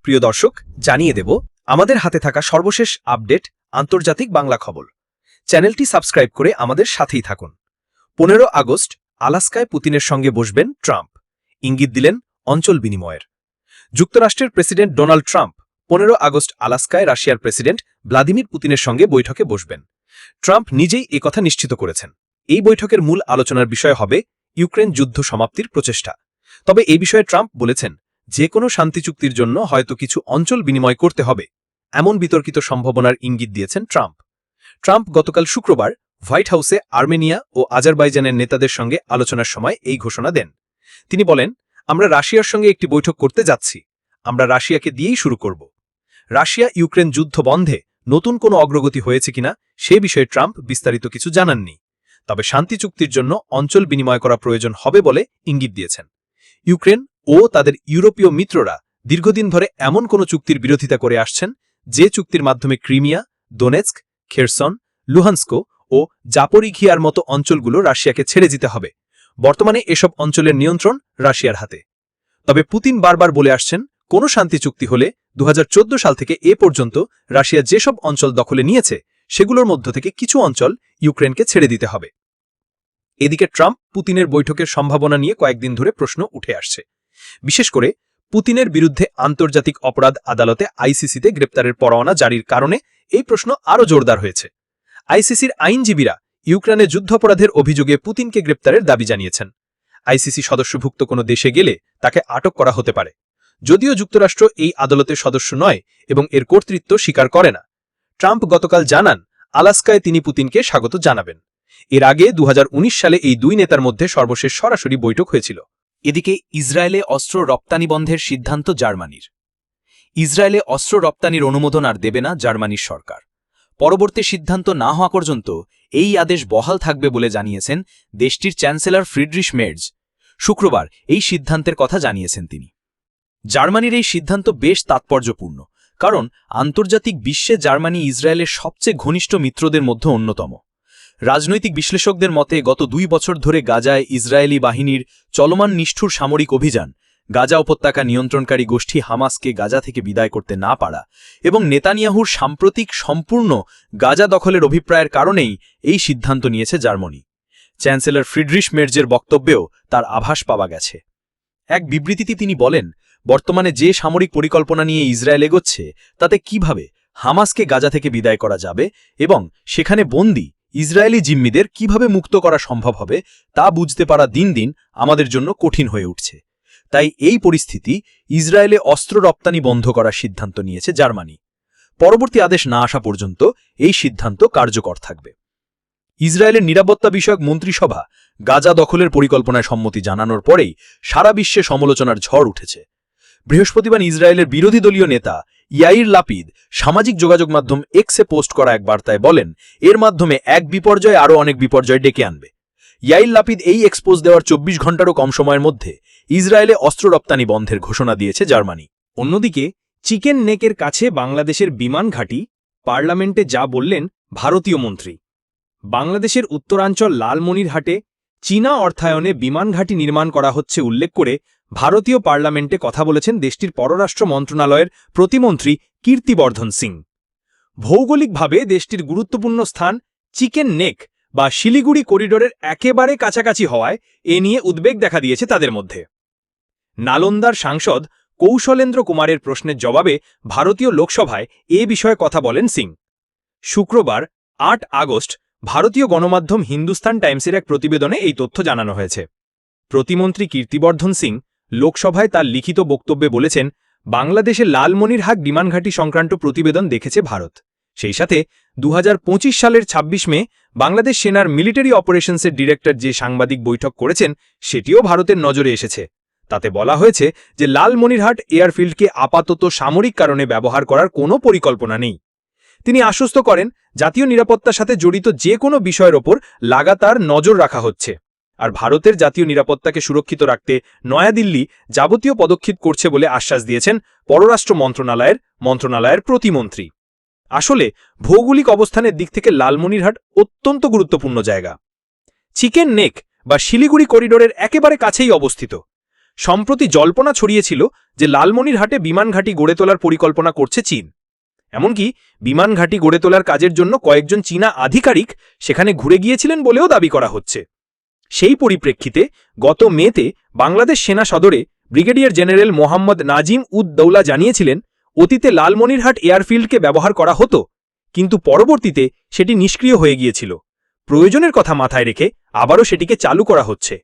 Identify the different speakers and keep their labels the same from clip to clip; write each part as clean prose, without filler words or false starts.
Speaker 1: প্রিয় দর্শক, জানিয়ে দেব আমাদের হাতে থাকা সর্বশেষ আপডেট আন্তর্জাতিক বাংলা খবর। চ্যানেলটি সাবস্ক্রাইব করে আমাদের সাথেই থাকুন। 15 আগস্ট আলাস্কায় পুতিনের সঙ্গে বসবেন ট্রাম্প, ইঙ্গিত দিলেন অঞ্চল বিনিময়ের। যুক্তরাষ্ট্রের প্রেসিডেন্ট ডোনাল্ড ট্রাম্প 15 আগস্ট আলাস্কায় রাশিয়ার প্রেসিডেন্ট ভ্লাদিমির পুতিনের সঙ্গে বৈঠকে বসবেন। ট্রাম্প নিজেই একথা নিশ্চিত করেছেন। এই বৈঠকের মূল আলোচনার বিষয় হবে ইউক্রেন যুদ্ধ সমাপ্তির প্রচেষ্টা। তবে এই বিষয়ে ট্রাম্প বলেছেন, যে কোনো শান্তি চুক্তির জন্য হয়তো কিছু অঞ্চল বিনিময় করতে হবে, এমন বিতর্কিত সম্ভাবনার ইঙ্গিত দিয়েছেন ট্রাম্প। ট্রাম্প গতকাল শুক্রবার হোয়াইট হাউসে আর্মেনিয়া ও আজারবাইজানের নেতাদের সঙ্গে আলোচনার সময় এই ঘোষণা দেন। তিনি বলেন, আমরা রাশিয়ার সঙ্গে একটি বৈঠক করতে যাচ্ছি। আমরা রাশিয়াকে দিয়েই শুরু করব। রাশিয়া ইউক্রেন যুদ্ধ বন্ধে নতুন কোনো অগ্রগতি হয়েছে কিনা সে বিষয়ে ট্রাম্প বিস্তারিত কিছু জানাননি। তবে শান্তি চুক্তির জন্য অঞ্চল বিনিময় করা প্রয়োজন হবে বলে ইঙ্গিত দিয়েছেন। ইউক্রেন ও তাদের ইউরোপীয় মিত্ররা দীর্ঘদিন ধরে এমন কোনো চুক্তির বিরোধিতা করে আসছেন যে চুক্তির মাধ্যমে ক্রিমিয়া, দোনেৎস্ক, খেরসন, লুহান্স্ক ও জাপোরিঘিয়ার মতো অঞ্চলগুলো রাশিয়াকে ছেড়ে দিতে হবে। বর্তমানে এসব অঞ্চলের নিয়ন্ত্রণ রাশিয়ার হাতে। তবে পুতিন বারবার বলে আসছেন, কোনো শান্তি চুক্তি হলে 2014 সাল থেকে এ পর্যন্ত রাশিয়া যেসব অঞ্চল দখলে নিয়েছে সেগুলোর মধ্য থেকে কিছু অঞ্চল ইউক্রেনকে ছেড়ে দিতে হবে। এদিকে ট্রাম্প পুতিনের বৈঠকের সম্ভাবনা নিয়ে কয়েকদিন ধরে প্রশ্ন উঠে আসছে। বিশেষ করে পুতিনের বিরুদ্ধে আন্তর্জাতিক অপরাধ আদালতে আইসিসিতে গ্রেপ্তারের পরোয়ানা জারির কারণে এই প্রশ্ন আরও জোরদার হয়েছে। আইসিসির আইনজীবীরা ইউক্রেনে যুদ্ধাপরাধের অভিযোগে পুতিনকে গ্রেপ্তারের দাবি জানিয়েছেন। আইসিসি সদস্যভুক্ত কোনো দেশে গেলে তাকে আটক করা হতে পারে, যদিও যুক্তরাষ্ট্র এই আদালতের সদস্য নয় এবং এর কর্তৃত্ব স্বীকার করে না। ট্রাম্প গতকাল জানান, আলাস্কায় তিনি পুতিনকে স্বাগত জানাবেন। এর আগে 2019 সালে এই দুই নেতার মধ্যে সর্বশেষ সরাসরি বৈঠক হয়েছিল। এদিকে ইসরায়েলে অস্ত্র রপ্তানি বন্ধের সিদ্ধান্ত জার্মানির। ইসরায়েলে অস্ত্র রপ্তানির অনুমোদন আর দেবে না জার্মানির সরকার। পরবর্তী সিদ্ধান্ত না হওয়া পর্যন্ত এই আদেশ বহাল থাকবে বলে জানিয়েছেন দেশটির চ্যান্সেলর ফ্রিডরিশ মের্জ। শুক্রবার এই সিদ্ধান্তের কথা জানিয়েছেন তিনি। জার্মানির এই সিদ্ধান্ত বেশ তাৎপর্যপূর্ণ, কারণ আন্তর্জাতিক বিশ্বে জার্মানি ইসরায়েলের সবচেয়ে ঘনিষ্ঠ মিত্রদের মধ্যে অন্যতম। রাজনৈতিক বিশ্লেষকদের মতে গত 2 বছর ধরে গাজায় ইসরায়েলি বাহিনীর চলমান নিষ্ঠুর সামরিক অভিযান, গাজা উপত্যকা নিয়ন্ত্রণকারী গোষ্ঠী হামাসকে গাজা থেকে বিদায় করতে না পারা এবং নেতানিয়াহুর সাম্প্রতিক সম্পূর্ণ গাজা দখলের অভিপ্রায়ের কারণেই এই সিদ্ধান্ত নিয়েছে জার্মানি। চ্যান্সেলর ফ্রিডরিশ মের্জের বক্তব্যেও তার আভাস পাওয়া গেছে। এক বিবৃতিতে তিনি বলেন, বর্তমানে যে সামরিক পরিকল্পনা নিয়ে ইসরায়েল এগোচ্ছে তাতে কিভাবে হামাসকে গাজা থেকে বিদায় করা যাবে এবং সেখানে বন্দী ইসরায়েলি জিম্মিদের কিভাবে মুক্ত করা সম্ভব হবে তা বুঝতে পারা দিন দিন আমাদের জন্য কঠিন হয়ে উঠছে। তাই এই পরিস্থিতি ইসরায়েলে অস্ত্র রপ্তানি বন্ধ করার সিদ্ধান্ত নিয়েছে জার্মানি। পরবর্তী আদেশ না আসা পর্যন্ত এই সিদ্ধান্ত কার্যকর থাকবে। ইসরায়েলের নিরাপত্তা বিষয়ক মন্ত্রিসভা গাজা দখলের পরিকল্পনায় সম্মতি জানানোর পরেই সারা বিশ্বে সমালোচনার ঝড় উঠেছে। বৃহস্পতিবার ইসরায়েলের বিরোধী দলীয় নেতা ইয়াইর লাপিদ সামাজিক যোগাযোগ মাধ্যম এক্সে পোস্ট করা এক বার্তায় বলেন, এর মাধ্যমে এক বিপর্যয় আরও অনেক বিপর্যয় ডেকে আনবে। ইয়াইর লাপিদ এই এক্সপোজ দেওয়ার 24 ঘণ্টারও কম সময়ের মধ্যে ইসরায়েলে অস্ত্র রপ্তানি বন্ধের ঘোষণা দিয়েছে জার্মানি। অন্যদিকে চিকেন নেকের কাছে বাংলাদেশের বিমান ঘাঁটি, পার্লামেন্টে যা বললেন ভারতীয় মন্ত্রী। বাংলাদেশের উত্তরাঞ্চল লালমনিরহাটে চীনা অর্থায়নে বিমান ঘাঁটি নির্মাণ করা হচ্ছে উল্লেখ করে ভারতীয় পার্লামেন্টে কথা বলেছেন দেশটির পররাষ্ট্র মন্ত্রণালয়ের প্রতিমন্ত্রী কীর্তিবর্ধন সিং। ভৌগোলিকভাবে দেশটির গুরুত্বপূর্ণ স্থান চিকেন নেক বা শিলিগুড়ি করিডোরের একেবারে কাছাকাছি হওয়ায় এ নিয়ে উদ্বেগ দেখা দিয়েছে তাদের মধ্যে। নালন্দার সাংসদ কৌশলেন্দ্র কুমারের প্রশ্নের জবাবে ভারতীয় লোকসভায় এ বিষয়ে কথা বলেন সিং। শুক্রবার 8 আগস্ট ভারতীয় গণমাধ্যম হিন্দুস্তান টাইমসের এক প্রতিবেদনে এই তথ্য জানানো হয়েছে। প্রতিমন্ত্রী কীর্তিবর্ধন সিং লোকসভায় তার লিখিত বক্তব্যে বলেছেন, বাংলাদেশে লালমনিরহাট বিমানঘাঁটি সংক্রান্ত প্রতিবেদন দেখেছে ভারত। সেই সাথে 2025 সালের 26 মে বাংলাদেশ সেনার মিলিটারি অপারেশনসের ডিরেক্টর যে সাংবাদিক বৈঠক করেছেন সেটিও ভারতের নজরে এসেছে। তাতে বলা হয়েছে যে লালমনিরহাট এয়ারফিল্ডকে আপাতত সামরিক কারণে ব্যবহার করার কোনো পরিকল্পনা নেই। তিনি আশ্বস্ত করেন, জাতীয় নিরাপত্তার সাথে জড়িত যে কোনো বিষয়ের ওপর লাগাতার নজর রাখা হচ্ছে, আর ভারতের জাতীয় নিরাপত্তাকে সুরক্ষিত রাখতে নয়াদিল্লি যাবতীয় পদক্ষেপ করছে বলে আশ্বাস দিয়েছেন পররাষ্ট্র মন্ত্রণালয়ের প্রতিমন্ত্রী। আসলে ভৌগোলিক অবস্থানের দিক থেকে লালমনিরহাট অত্যন্ত গুরুত্বপূর্ণ জায়গা। চিকেন নেক বা শিলিগুড়ি করিডোরের একেবারে কাছেই অবস্থিত। সম্প্রতি জল্পনা ছড়িয়েছিল যে লালমনিরহাটে বিমান ঘাঁটি গড়ে তোলার পরিকল্পনা করছে চীন। এমনকি বিমান ঘাঁটি গড়ে তোলার কাজের জন্য কয়েকজন চীনা আধিকারিক সেখানে ঘুরে গিয়েছিলেন বলেও দাবি করা হচ্ছে। সেই পরিপ্রেক্ষিতে গত মেতে বাংলাদেশ সেনা সদরে ব্রিগেডিয়ার জেনারেল মোহাম্মদ নাজিম উদ দৌলা জানিয়েছিলেন, অতীতে লালমনিরহাট এয়ারফিল্ডকে ব্যবহার করা হতো, কিন্তু পরবর্তীতে সেটি নিষ্ক্রিয় হয়ে গিয়েছিল। প্রয়োজনের কথা মাথায় রেখে আবারও সেটিকে চালু করা হচ্ছে।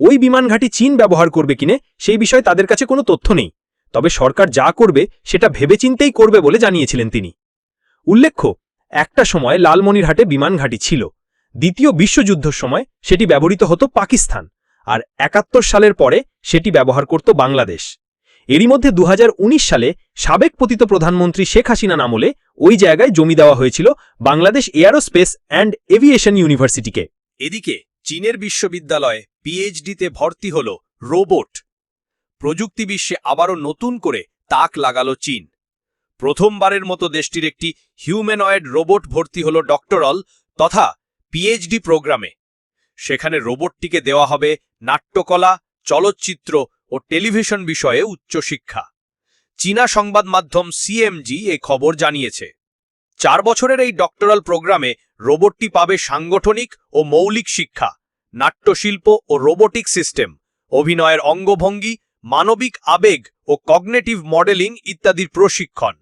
Speaker 1: ওই বিমান ঘাঁটি চীন ব্যবহার করবে কিনে সেই বিষয়ে তাদের কাছে কোনো তথ্য নেই, তবে সরকার যা করবে সেটা ভেবেচিন্তেই করবে বলে জানিয়েছিলেন তিনি। উল্লেখ্য, একটা সময় লালমনিরহাটে বিমান ঘাঁটি ছিল। দ্বিতীয় বিশ্বযুদ্ধের সময় সেটি ব্যবহৃত হতো পাকিস্তান, আর ৭১ সালের পরে সেটি ব্যবহার করত বাংলাদেশ। এরই মধ্যে ২০১৯ সালে সাবেক পতিত প্রধানমন্ত্রী শেখ হাসিনা আমলে ওই জায়গায় জমি দেওয়া হয়েছিল বাংলাদেশ এয়ারোস্পেস অ্যান্ড এভিয়েশন ইউনিভার্সিটিকে। এদিকে চীনের বিশ্ববিদ্যালয়ে পিএইচডিতে ভর্তি হল রোবট। প্রযুক্তি বিশ্বে আবারও নতুন করে তাক লাগালো চীন। প্রথমবারের মতো দেশটির একটি হিউম্যানয়েড রোবট ভর্তি হল ডক্টরাল তথা পিএইচডি প্রোগ্রামে। সেখানে রোবটটিকে দেওয়া হবে নাট্যকলা, চলচ্চিত্র ও টেলিভিশন বিষয়ে উচ্চশিক্ষা। চীনা সংবাদ মাধ্যম সিএমজি এ খবর জানিয়েছে। ৪ বছরের এই ডক্টরাল প্রোগ্রামে রোবটটি পাবে সাংগঠনিক ও মৌলিক শিক্ষা, নাট্যশিল্প ও রোবোটিক সিস্টেম, অভিনয়ের অঙ্গভঙ্গি, মানবিক আবেগ ও কগনেটিভ মডেলিং ইত্যাদির প্রশিক্ষণ।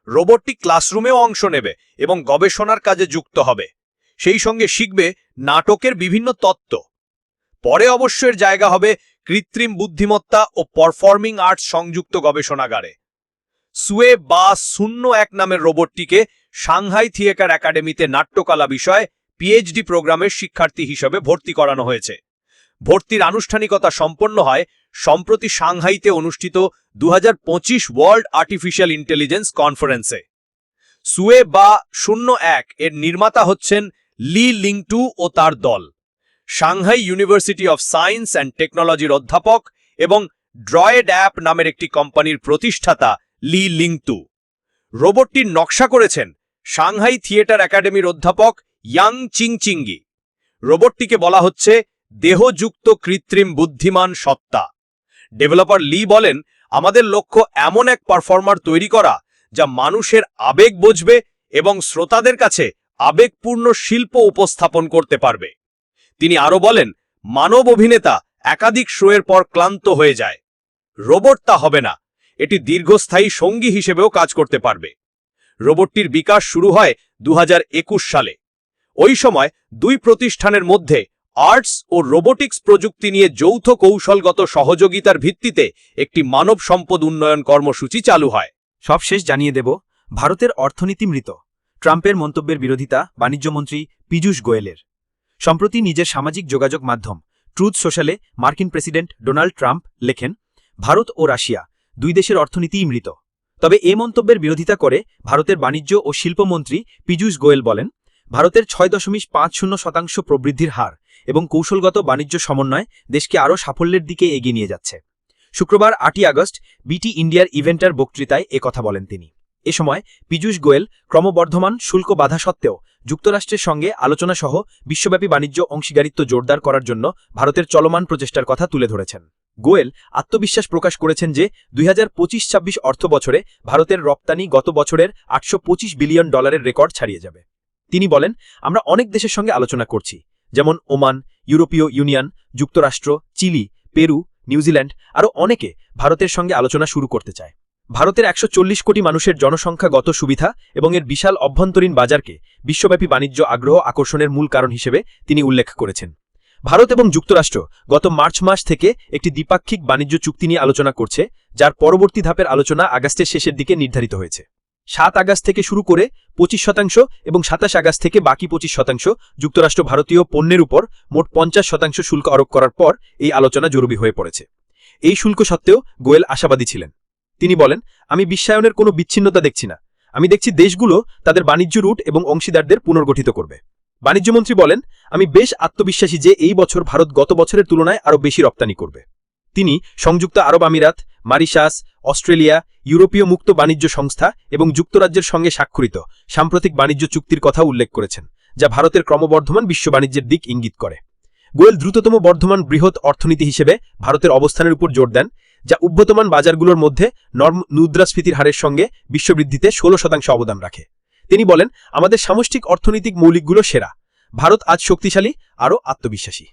Speaker 1: রোবটটি ক্লাসরুমেও অংশ নেবে এবং গবেষণার কাজে যুক্ত হবে। সেই সঙ্গে শিখবে নাটকের বিভিন্ন তত্ত্ব। পরে অবশ্যই জায়গা হবে কৃত্রিম বুদ্ধিমত্তা ও পারফর্মিং আর্টস সংযুক্ত গবেষণাগারে। সুয়ে বা ০১ নামের রোবটটিকে সাংহাই থিয়েটার একাডেমিতে নাট্যকলা বিষয়ে পিএইচডি প্রোগ্রামের শিক্ষার্থী হিসেবে ভর্তি করানো হয়েছে। ভর্তির আনুষ্ঠানিকতা সম্পন্ন হয় সম্প্রতি সাংহাইতে অনুষ্ঠিত ২০২৫ ওয়ার্ল্ড আর্টিফিশিয়াল ইন্টেলিজেন্স কনফারেন্সে। সুয়ে বা ০১ এর নির্মাতা হচ্ছেন লি লিংটু ও তার দল। Shanghai university of science and টেকনোলজির অধ্যাপক এবং ড্রয়েড অ্যাপ নামের একটি কোম্পানির প্রতিষ্ঠাতা লি লিংটু। রোবটটির নকশা করেছেন সাংহাই থিয়েটার একাডেমির অধ্যাপক ইয়াং চিংচিঙ্গি। রোবটটিকে বলা হচ্ছে দেহযুক্ত কৃত্রিম বুদ্ধিমান সত্তা। ডেভেলপার লি বলেন, আমাদের লক্ষ্য এমন এক পারফর্মার তৈরি করা যা মানুষের আবেগ বুঝবে এবং শ্রোতাদের কাছে আবেগপূর্ণ শিল্প উপস্থাপন করতে পারবে। তিনি আরও বলেন, মানব অভিনেতা একাধিক শোয়ের পর ক্লান্ত হয়ে যায়, রোবট তা হবে না, এটি দীর্ঘস্থায়ী সঙ্গী হিসেবেও কাজ করতে পারবে। রোবটটির বিকাশ শুরু হয় ২০২১ সালে। ওই সময় দুই প্রতিষ্ঠানের মধ্যে আর্টস ও রোবোটিক্স প্রযুক্তি নিয়ে যৌথ কৌশলগত সহযোগিতার ভিত্তিতে একটি মানব সম্পদ উন্নয়ন কর্মসূচি চালু হয়।
Speaker 2: সবশেষ জানিয়ে দেব, ভারতের অর্থনীতি মৃত। ট্রাম্পের মন্তব্যের বিরোধিতা বাণিজ্যমন্ত্রী পীযূষ গোয়েলের। সম্প্রতি নিজের সামাজিক যোগাযোগ মাধ্যম ট্রুথ সোশ্যালে মার্কিন প্রেসিডেন্ট ডোনাল্ড ট্রাম্প লেখেন, ভারত ও রাশিয়া দুই দেশের অর্থনীতিই মৃত। তবে এ মন্তব্যের বিরোধিতা করে ভারতের বাণিজ্য ও শিল্পমন্ত্রী পীযূষ গোয়েল বলেন, ভারতের ৬.৫০% প্রবৃদ্ধির হার এবং কৌশলগত বাণিজ্য সমন্বয় দেশকে আরও সাফল্যের দিকে এগিয়ে নিয়ে যাচ্ছে। শুক্রবার ৮ই আগস্ট বিটি ইন্ডিয়ার ইভেন্টার বক্তৃতায় একথা বলেন তিনি। এ সময় পীযূষ গোয়েল ক্রমবর্ধমান শুল্ক বাধা সত্ত্বেও যুক্তরাষ্ট্রের সঙ্গে আলোচনা সহ বিশ্বব্যাপী বাণিজ্য অংশীদারিত্ব জোরদার করার জন্য ভারতের চলমান প্রচেষ্টার কথা তুলে ধরেছেন। গোয়েল আত্মবিশ্বাস প্রকাশ করেছেন যে ২০২৫-২৬ অর্থ বছরে ভারতের রপ্তানি গত বছরের $৮২৫ বিলিয়ন রেকর্ড ছাড়িয়ে যাবে। তিনি বলেন, আমরা অনেক দেশের সঙ্গে আলোচনা করছি, যেমন ওমান, ইউরোপীয় ইউনিয়ন, যুক্তরাষ্ট্র, চিলি, পেরু, নিউজিল্যান্ড, আরও অনেকে ভারতের সঙ্গে আলোচনা শুরু করতে চায়। ভারতের ১৪০ কোটি মানুষের জনসংখ্যাগত সুবিধা এবং এর বিশাল অভ্যন্তরীণ বাজারকে বিশ্বব্যাপী বাণিজ্য আগ্রহ আকর্ষণের মূল কারণ হিসেবে তিনি উল্লেখ করেছেন। ভারত এবং যুক্তরাষ্ট্র গত মার্চ মাস থেকে একটি দ্বিপাক্ষিক বাণিজ্য চুক্তি নিয়ে আলোচনা করছে, যার পরবর্তী ধাপের আলোচনা আগস্টের শেষের দিকে নির্ধারিত হয়েছে। ৭ আগস্ট থেকে শুরু করে ২৫% এবং ২৭ আগস্ট থেকে বাকি ২৫% যুক্তরাষ্ট্র ভারতীয় পণ্যের উপর মোট ৫০% শুল্ক আরোপ করার পর এই আলোচনা জরুরি হয়ে পড়েছে। এই শুল্ক সত্ত্বেও গোয়েল আশাবাদী ছিলেন। তিনি বলেন, আমি বিশ্বায়নের কোনো বিচ্ছিন্নতা দেখছি না, আমি দেখছি দেশগুলো তাদের বাণিজ্য রুট এবং অংশীদারদের পুনর্গঠিত করবে। বাণিজ্যমন্ত্রী বলেন, আমি বেশ আত্মবিশ্বাসী যে এই বছর ভারত গত বছরের তুলনায় আরও বেশি রপ্তানি করবে। তিনি সংযুক্ত আরব আমিরাত, মরিশাস, অস্ট্রেলিয়া, ইউরোপীয় মুক্ত বাণিজ্য সংস্থা এবং যুক্তরাজ্যের সঙ্গে স্বাক্ষরিত সাম্প্রতিক বাণিজ্য চুক্তির কথা উল্লেখ করেছেন, যা ভারতের ক্রমবর্ধমান বিশ্ব বাণিজ্যের দিক ইঙ্গিত করে। গোয়েল দ্রুততম বর্ধমান বৃহৎ অর্থনীতি হিসেবে ভারতের অবস্থানের উপর জোর দেন, যা উদ্যতমান বাজারগুলোর মধ্যে মুদ্রাস্ফীতির হারের সঙ্গে বিশ্ববৃদ্ধিতে 16% অবদান রাখে। তিনি বলেন, আমাদের সামষ্টিক অর্থনৈতিক মৌলিকগুলো সেরা। ভারত আজ শক্তিশালী, আরও আত্মবিশ্বাসী।